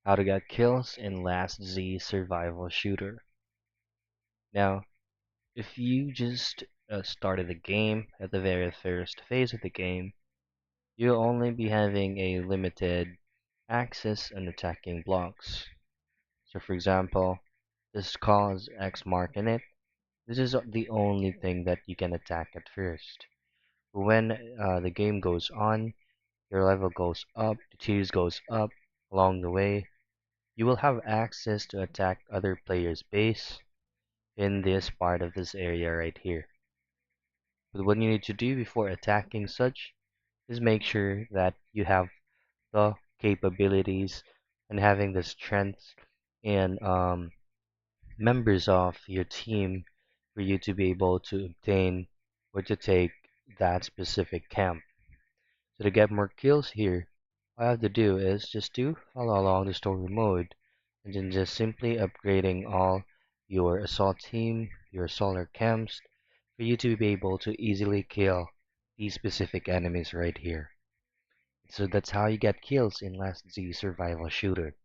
How to get kills in Last Z survival shooter. Now, if you just started the game at the very first phase of the game, you'll only be having a limited access on attacking blocks. So for example, this cause X mark in it, this is the only thing that you can attack at first. When the game goes on, your level goes up, the tiers goes up along the way, you will have access to attack other players' base in this part of this area right here. But what you need to do before attacking such is make sure that you have the capabilities and having the strength and members of your team for you to be able to obtain or to take that specific camp. So to get more kills here, all I have to do is just to follow along the story mode and then just simply upgrading all your assault team, your solar camps for you to be able to easily kill these specific enemies right here. So that's how you get kills in Last Z survival shooter.